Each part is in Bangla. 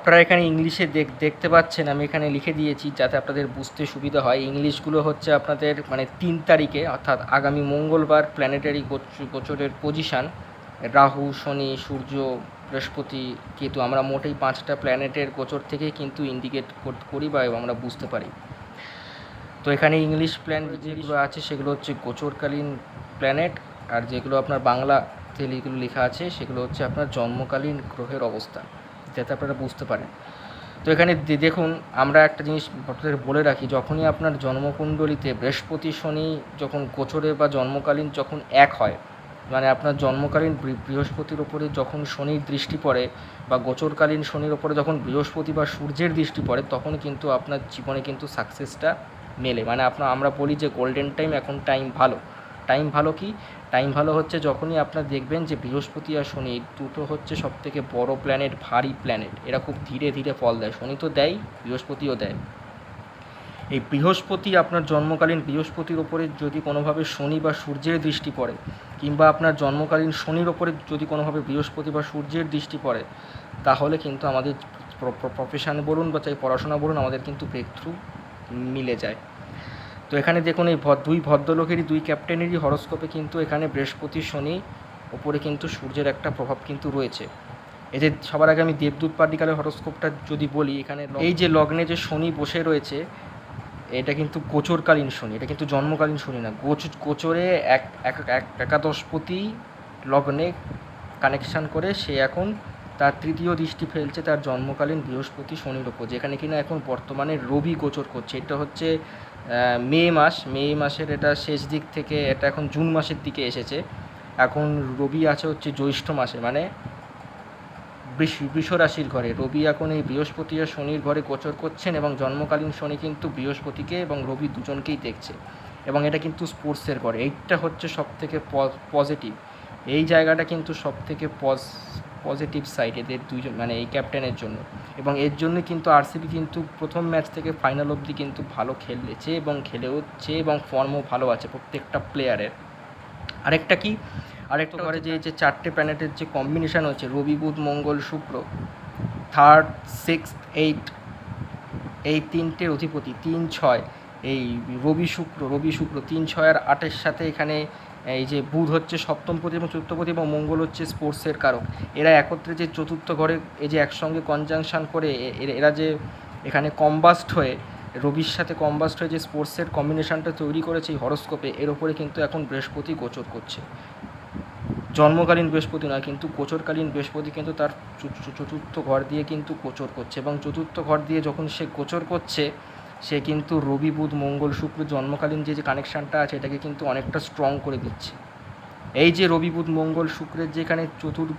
আপনারা এখানে ইংলিশে দেখতে পাচ্ছেন, আমি এখানে লিখে দিয়েছি যাতে আপনাদের বুঝতে সুবিধা হয়। ইংলিশগুলো হচ্ছে আপনাদের মানে 3 তারিখে অর্থাৎ আগামী মঙ্গলবার প্ল্যানেটারি গোচরের পজিশান রাহু, শনি, সূর্য, বৃহস্পতি, কেতু। আমরা মোটেই 5টা প্ল্যানেটের গোচর থেকে কিন্তু ইন্ডিকেট করি বা আমরা বুঝতে পারি। তো এখানে ইংলিশ প্ল্যান যেগুলো আছে সেগুলো হচ্ছে গোচরকালীন প্ল্যানেট, আর যেগুলো আপনার বাংলাতে যেগুলো লেখা আছে সেগুলো হচ্ছে আপনার জন্মকালীন গ্রহের অবস্থান, যাতে আপনারা বুঝতে পারেন। তো এখানে দেখুন, আমরা একটা জিনিস আপনাদের বলে রাখি, যখনই আপনার জন্মকুণ্ডলিতে বৃহস্পতি শনি যখন গোচরে বা জন্মকালীন যখন এক হয়, মানে আপনার জন্মকালীন বৃহস্পতির ওপরে যখন শনির দৃষ্টি পড়ে বা গোচরকালীন শনির ওপরে যখন বৃহস্পতি বা সূর্যের দৃষ্টি পড়ে, তখন কিন্তু আপনার জীবনে কিন্তু সাকসেসটা মেলে। মানে আমরা বলি যে গোল্ডেন টাইম, এখন টাইম ভালো। টাইম ভালো কি? টাইম ভালো হচ্ছে যখনই আপনার দেখবেন যে বৃহস্পতি আর শনি দুটো হচ্ছে সবথেকে বড় প্ল্যানেট, ভারী প্ল্যানেট। এরা খুব ধীরে ধীরে ফল দেয়, শনি তো দেয়, বৃহস্পতিও দেয়। এই বৃহস্পতি আপনার জন্মকালীন বৃহস্পতির ওপরে যদি কোনোভাবে শনি বা সূর্যের দৃষ্টি পড়ে, কিংবা আপনার জন্মকালীন শনির ওপরে যদি কোনোভাবে বৃহস্পতি বা সূর্যের দৃষ্টি পড়ে, তাহলে কিন্তু আমাদের প্রফেশানে বলুন বা চাই পড়াশোনা বলুন, আমাদের কিন্তু ব্রেক থ্রু মিলে যায়। তো এখানে দেখুন, এই দুই ভদ্রলোকেরই, দুই ক্যাপ্টেনেরই হরস্কোপে কিন্তু এখানে বৃহস্পতি শনি ওপরে কিন্তু সূর্যের একটা প্রভাব কিন্তু রয়েছে। এই যে সবার আগে আমি দেবদূত পার্টিকালের হরস্কোপটা যদি বলি, এখানে এই যে লগ্নে যে শনি বসে রয়েছে, এটা কিন্তু গোচরকালীন শনি, এটা কিন্তু জন্মকালীন শনি না। গোচরে একাদশপতি লগ্নে কানেকশান করে সে এখন তার তৃতীয় দৃষ্টি ফেলছে তার জন্মকালীন বৃহস্পতি শনির ওপর, যেখানে কিনা এখন বর্তমানে রবি গোচর করছে। এটা হচ্ছে মে মাসের এটা শেষ দিক থেকে, এটা এখন জুন মাসের দিকে এসেছে। এখন রবি আছে হচ্ছে জ্যৈষ্ঠ মাসে, মানে বৃষ রাশির ঘরে রবি এখন এই বৃহস্পতি আর শনির ঘরে গোচর করছেন, এবং জন্মকালীন শনি কিন্তু বৃহস্পতিকে এবং রবি দুজনকেই দেখছে, এবং এটা কিন্তু স্পোর্টসের ঘরে। এইটা হচ্ছে সবথেকে পজিটিভ, এই জায়গাটা কিন্তু সবথেকে পজিটিভ সাইড এদের দুইজন, মানে এই ক্যাপ্টেনের জন্য। এবং এর জন্য কিন্তু আরসিবি কিন্তু প্রথম ম্যাচ থেকে ফাইনাল অবধি কিন্তু ভালো খেলেছে এবং খেলেওছে, এবং ফর্মও ভালো আছে প্রত্যেকটা প্লেয়ারের। আরেকটা ঘরে যে 4টে প্ল্যানেটের যে কম্বিনেশান হচ্ছে রবি, বুধ, মঙ্গল, শুক্র, 3rd, 6th, 8, এই 3টের অধিপতি 3, 6, এই রবি শুক্র 3, 6 আর 8-এর সাথে এখানে এই যে বুধ হচ্ছে সপ্তমপতি এবং চতুর্থপতি, এবং মঙ্গল হচ্ছে স্পোর্টসের কারক। এরা একত্রে যে চতুর্থ ঘরে এই যে একসঙ্গে কনজাংশন করে এরা যে এখানে কম্বাস্ট হয়ে, রবির সাথে কম্বাস্ট হয়ে যে স্পোর্টসের কম্বিনেশানটা তৈরি করেছে এই হরস্কোপে, এর ওপরে কিন্তু এখন বৃহস্পতি গোচর করছে। জন্মকালীন বৃহস্পতি নয়, কিন্তু গোচরকালীন বৃহস্পতি কিন্তু তার চতুর্থ ঘর দিয়ে কিন্তু গোচর করছে, এবং চতুর্থ ঘর দিয়ে যখন সে গোচর করছে, সে কিন্তু রবি, বুধ, মঙ্গল, শুক্র জন্মকালীন যে কানেকশানটা আছে এটাকে কিন্তু অনেকটা স্ট্রং করে দিচ্ছে। এই যে রবি, বুধ, মঙ্গল, শুক্রের যেখানে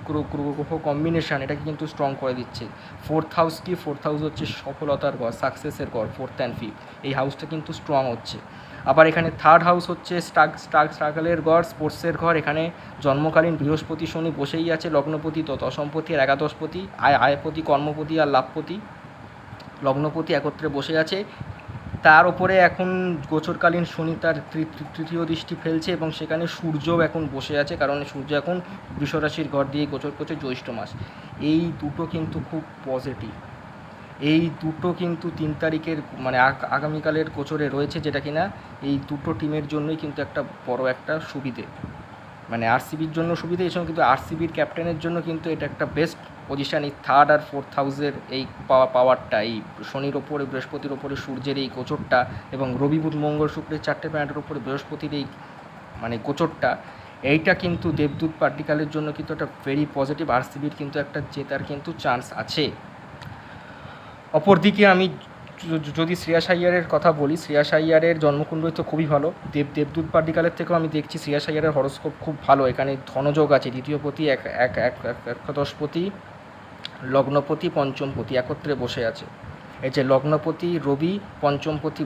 গ্রহ কম্বিনেশান, এটাকে কিন্তু স্ট্রং করে দিচ্ছে। 4th হাউস কি? 4th হাউস হচ্ছে সফলতার ঘর, সাকসেসের ঘর। 4th and 5th এই হাউসটা কিন্তু স্ট্রং হচ্ছে। আবার এখানে 3rd হাউস হচ্ছে স্ট্রাগলের ঘর, স্পোর্টসের ঘর। এখানে জন্মকালীন বৃহস্পতি শনি বসেই আছে, লগ্নপতি, দশমপতি আর একাদশপতি, আয়পতি, কর্মপতি আর লাভপতি, লগ্নপতি একত্রে বসে আছে। তার ওপরে এখন গোচরকালীন শনি তার তৃতীয় দৃষ্টি ফেলছে, এবং সেখানে সূর্যও এখন বসে আছে, কারণ সূর্য এখন বৃষরাশির ঘর দিয়ে গোচর করছে জ্যৈষ্ঠ মাস। এই দুটো কিন্তু খুব পজিটিভ। এই দুটো কিন্তু 3 তারিখের মানে আগামীকালের গোচরে রয়েছে, যেটা কিনা এই দুটো টিমের জন্যই কিন্তু একটা বড় একটা সুবিধে, মানে আরসিবির জন্য সুবিধে, এই সময় কিন্তু আরসিবির ক্যাপ্টেনের জন্য কিন্তু এটা একটা বেস্ট পজিশান। এই 3rd আর 4th হাউসের এই পাওয়ারটা, এই শনির ওপরে বৃহস্পতির ওপরে সূর্যের এই গোচরটা, এবং রবি, বুধ, মঙ্গল, শুক্রের 4টে প্ল্যানেটের ওপরে বৃহস্পতির এই মানে গোচরটা, এইটা কিন্তু দেবদূত পার্টিকালের জন্য কিন্তু একটা ভেরি পজিটিভ। আরসিবির কিন্তু একটা জেতার কিন্তু চান্স আছে। অপরদিকে আমি যদি শ্রেয়াস আইয়ারের কথা বলি, শ্রেয়াস আইয়ারের জন্মকুণ্ডলী তো খুবই ভালো। দেবদূত পার্টিকালের থেকেও আমি দেখছি শ্রেয়াস আইয়ারের হরস্কোপ খুব ভালো। এখানে ধনযোগ আছে, দ্বিতীয়পতি, একাদশপতি, লগ্নপতি, পঞ্চমপতি একত্রে বসে আছে। এই যে লগ্নপতি রবি, পঞ্চমপতি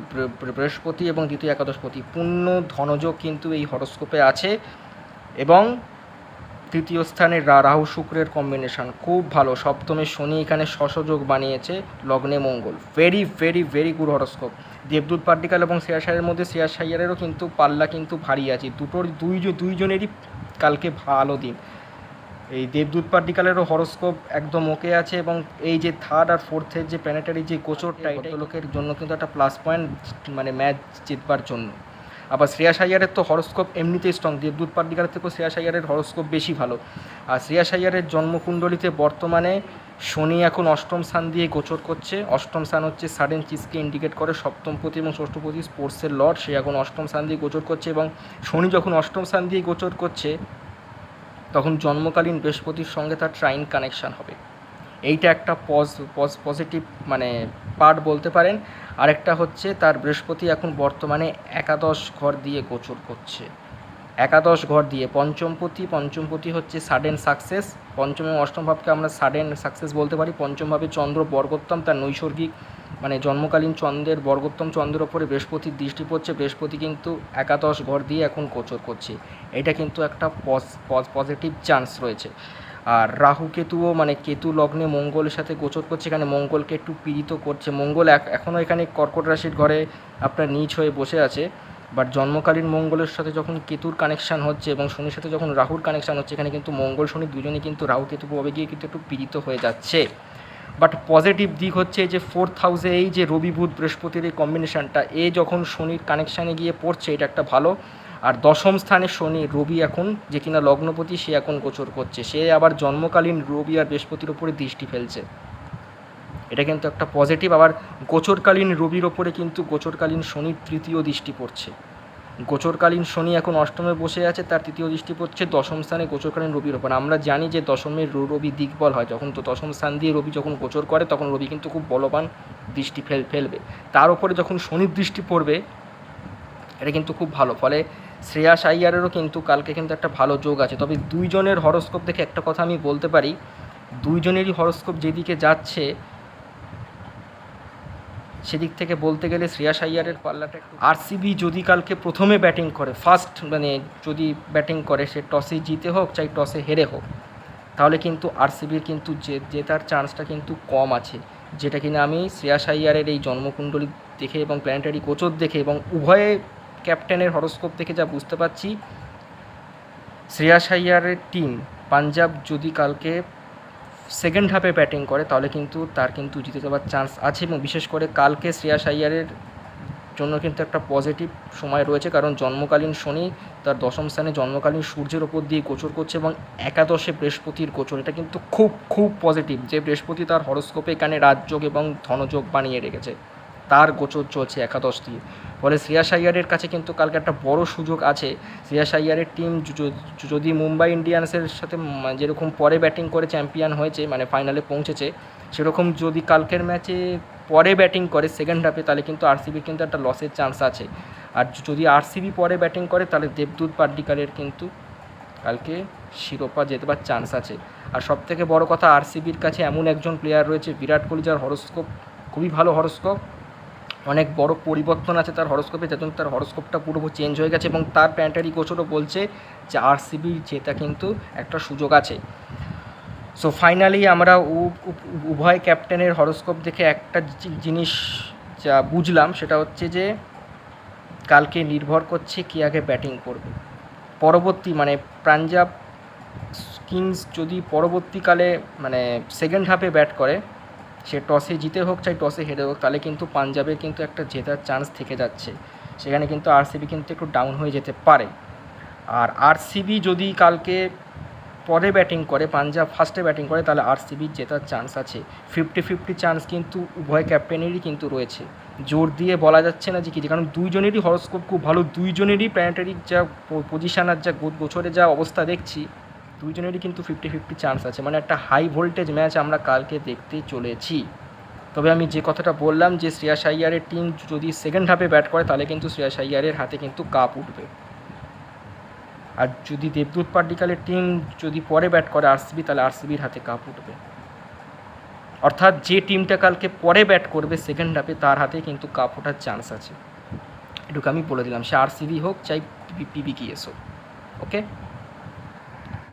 বৃহস্পতি এবং দ্বিতীয় একাদশপতি, পূর্ণ ধনযোগ কিন্তু এই হরস্কোপে আছে। এবং তৃতীয় স্থানে রাহু শুক্রের কম্বিনেশান খুব ভালো। সপ্তমে শনি এখানে শশযোগ বানিয়েছে, লগ্নে মঙ্গল। Very very very good horoscope. দেবদূত পার্টিকাল এবং শ্রেয়াস আইয়ারের মধ্যে শ্রেয়াস আইয়ারেরও কিন্তু পাল্লা কিন্তু ভারী আছে। দুইজনেরই কালকে ভালো দিন। এই দেবদূত পাড্ডিকালেরও হরস্কোপ একদম ওকে আছে, এবং এই যে থার্ড আর ফোর্থের যে প্ল্যানেটারি যে গোচরটা, এটা লোকের জন্য কিন্তু একটা প্লাস পয়েন্ট মানে ম্যাচ জিতবার জন্য। আবার শ্রেয়াস আইয়ারের তো হরস্কোপ এমনিতেই স্ট্রং, দেবদূত পাড্ডিকালের থেকেও শ্রেয়াস আইয়ারের হরস্কোপ বেশি ভালো। আর শ্রেয়াস আইয়ারের জন্মকুণ্ডলিতে বর্তমানে শনি এখন অষ্টম স্থান দিয়ে গোচর করছে। অষ্টম স্থান হচ্ছে সাডেন চিজকে ইন্ডিকেট করে, সপ্তমপতি এবং ষষ্ঠপতি স্পোর্টসের লর্ড, সে এখন অষ্টম স্থান দিয়ে গোচর করছে। এবং শনি যখন অষ্টম স্থান দিয়ে গোচর করছে তখন জন্মকালীন বৃহস্পতির সঙ্গে তার ট্রাইন কানেকশান হবে। এইটা একটা পজিটিভ মানে পার্ট বলতে পারেন। আরেকটা হচ্ছে তার বৃহস্পতি এখন বর্তমানে একাদশ ঘর দিয়ে গোচর করছে। একাদশ ঘর দিয়ে পঞ্চমপতি হচ্ছে সাডেন সাকসেস, পঞ্চম এবং অষ্টম ভাবকে আমরা সাডেন সাকসেস বলতে পারি। পঞ্চম ভাবে চন্দ্র বর্গোত্তম, তার নৈসর্গিক মানে জন্মকালীন চন্দ্রের বর্গোত্তম চন্দ্রের ওপরে বৃহস্পতির দৃষ্টি পড়ছে। বৃহস্পতি কিন্তু একাদশ ঘর দিয়ে এখন গোচর করছে, এটা কিন্তু একটা পজিটিভ চান্স রয়েছে। আর রাহু কেতুও মানে কেতু লগ্নে মঙ্গলের সাথে গোচর করছে, এখানে মঙ্গলকে একটু পীড়িত করছে। মঙ্গল এখনও এখানে কর্কট রাশির ঘরে আপনার নীচ হয়ে বসে আছে, বাট জন্মকালীন মঙ্গলের সাথে যখন কেতুর কানেকশান হচ্ছে এবং শনির সাথে যখন রাহুর কানেকশান হচ্ছে, এখানে কিন্তু মঙ্গল শনি দুজনেই কিন্তু রাহু কেতু প্রভাবে গিয়ে কিন্তু একটু পীড়িত হয়ে যাচ্ছে। বাট পজিটিভ দিক হচ্ছে যে 4th হাউসে এই যে রবি বুধ বৃহস্পতির এই কম্বিনেশানটা, এ যখন শনির কানেকশানে গিয়ে পড়ছে, এটা একটা ভালো। আর দশম স্থানে শনি রবি এখন যে কিনা লগ্নপতি, সে এখন গোচর করছে, সে আবার জন্মকালীন রবি আর বৃহস্পতির ওপরে দৃষ্টি ফেলছে, এটা কিন্তু একটা পজিটিভ। আবার গোচরকালীন রবির ওপরে কিন্তু গোচরকালীন শনির তৃতীয় দৃষ্টি পড়ছে। গোচরকালীন শনি এখন অষ্টমে বসে আছে, তার তৃতীয় দৃষ্টি পড়ছে দশম স্থানে গোচরকালীন রবির ওপর। আমরা জানি যে দশমের রবি দিকবল হয়, যখন তো দশম স্থান দিয়ে রবি যখন গোচর করে তখন রবি কিন্তু খুব বলবান দৃষ্টি ফেলবে, তার ওপরে যখন শনির দৃষ্টি পড়বে, এটা কিন্তু খুব ভালো। ফলে শ্রেয়াস আইয়ারেরও কিন্তু কালকে কিন্তু একটা ভালো যোগ আছে। তবে দুইজনের হরস্কোপ দেখে একটা কথা আমি বলতে পারি, দুইজনেরই হরস্কোপ যেদিকে যাচ্ছে সেদিক থেকে বলতে গেলে শ্রেয়াস আইয়ারের পাল্লাটা একটু। আরসিবি যদি কালকে প্রথমে ব্যাটিং করে, ফার্স্ট মানে যদি ব্যাটিং করে, সে টসে জিতে হোক চাই টসে হেরে হোক, তাহলে কিন্তু আরসিবির কিন্তু জেতার চান্সটা কিন্তু কম আছে, যেটা কিনা আমি শ্রেয়াস আইয়ারের এই জন্মকুণ্ডলী দেখে এবং প্ল্যানেটারি গোচর দেখে এবং উভয়ে ক্যাপ্টেনের হরস্কোপ দেখে যা বুঝতে পারছি, শ্রেয়াস আইয়ারের টিম পাঞ্জাব যদি কালকে সেকেন্ড হাফে ব্যাটিং করে তাহলে কিন্তু তার কিন্তু জিতে যাওয়ার চান্স আছে। এবং বিশেষ করে কালকে শ্রেয়াস আইয়ারের জন্য কিন্তু একটা পজিটিভ সময় রয়েছে, কারণ জন্মকালীন শনি তার দশম স্থানে জন্মকালীন সূর্যের ওপর দিয়ে গোচর করছে এবং একাদশে বৃহস্পতির গোচর, এটা কিন্তু খুব খুব পজিটিভ। যে বৃহস্পতি তার হরস্কোপে এখানে রাজযোগ এবং ধনযোগ বানিয়ে রেখেছে, তার গোচর চলছে একাদশ দিয়ে। ফলে শ্রেয়াস আইয়ারের কাছে কিন্তু কালকে একটা বড় সুযোগ আছে। শ্রেয়াস আইয়ারের টিম যদি মুম্বাই ইন্ডিয়ান্সের সাথে যেরকম পরে ব্যাটিং করে চ্যাম্পিয়ন হয়েছে মানে ফাইনালে পৌঁছেছে, সেরকম যদি কালকের ম্যাচে পরে ব্যাটিং করে সেকেন্ড হাফে, তাহলে কিন্তু আরসিবির কিন্তু একটা লসের চান্স আছে। আর যদি আরসিবি পরে ব্যাটিং করে তাহলে দেবদূত পাড্ডিকালের কিন্তু কালকে শিরোপা জেতবার চান্স আছে। আর সবথেকে বড় কথা, আরসিবির কাছে এমন একজন প্লেয়ার রয়েছে বিরাট কোহলি, যার হরস্কোপ খুবই ভালো হরস্কোপ, অনেক বড় পরিবর্তন আছে তার হরস্কোপে, যার তার হরস্কোপটা পুরো চেঞ্জ হয়ে গেছে এবং তার প্ল্যানেটারি গোচরও বলছে যে আরসিবির জেতা কিন্তু একটা সুযোগ আছে। সো ফাইনালি আমরা উভয় ক্যাপ্টেনের হরস্কোপ দেখে একটা জিনিস যা বুঝলাম, সেটা হচ্ছে যে কালকে নির্ভর করছে কে আগে ব্যাটিং করবে। পরবর্তী মানে পাঞ্জাব কিংস যদি পরবর্তীকালে মানে সেকেন্ড হাফে ব্যাট করে, সে টসে জিতে হোক চাই টসে হেরে হোক, তাহলে কিন্তু পাঞ্জাবের কিন্তু একটা জেতার চান্স থেকে যাচ্ছে, সেখানে কিন্তু আরসিবি কিন্তু একটু ডাউন হয়ে যেতে পারে। আর আরসিবি যদি কালকে পরে ব্যাটিং করে, পাঞ্জাব ফার্স্টে ব্যাটিং করে, তাহলে আরসিবির জেতার চান্স আছে। 50-50 চান্স কিন্তু উভয় ক্যাপ্টেনেরই কিন্তু রয়েছে, জোর দিয়ে বলা যাচ্ছে না যে কী, কারণ দুইজনেরই হরস্কোপ খুব ভালো, দুইজনেরই প্ল্যানেটারি যা পজিশান আর যা গোচরে যা অবস্থা দেখছি, দুইজনেরই কিন্তু 50-50 চান্স আছে। মানে একটা হাই ভোল্টেজ ম্যাচ আমরা কালকে দেখতে চলেছি। তবে আমি যে কথাটা বললাম যে শ্রেয়াস আইয়ারের টিম যদি সেকেন্ড হাফে ব্যাট করে, তাহলে কিন্তু শ্রেয়াস আইয়ারের হাতে কিন্তু কাপ উঠবে। আর যদি দেবদূত পাড্ডিকালের টিম যদি পরে ব্যাট করে আরসিবি, তাহলে আরসিবির হাতে কাপ উঠবে। অর্থাৎ যে টিমটা কালকে পরে ব্যাট করবে সেকেন্ড হাফে, তার হাতে কিন্তু কাপ ওঠার চান্স আছে, এটুকু আমি বলে দিলাম, সে আরসিবি হোক চাই পিবিকেএস হোক। ওকে।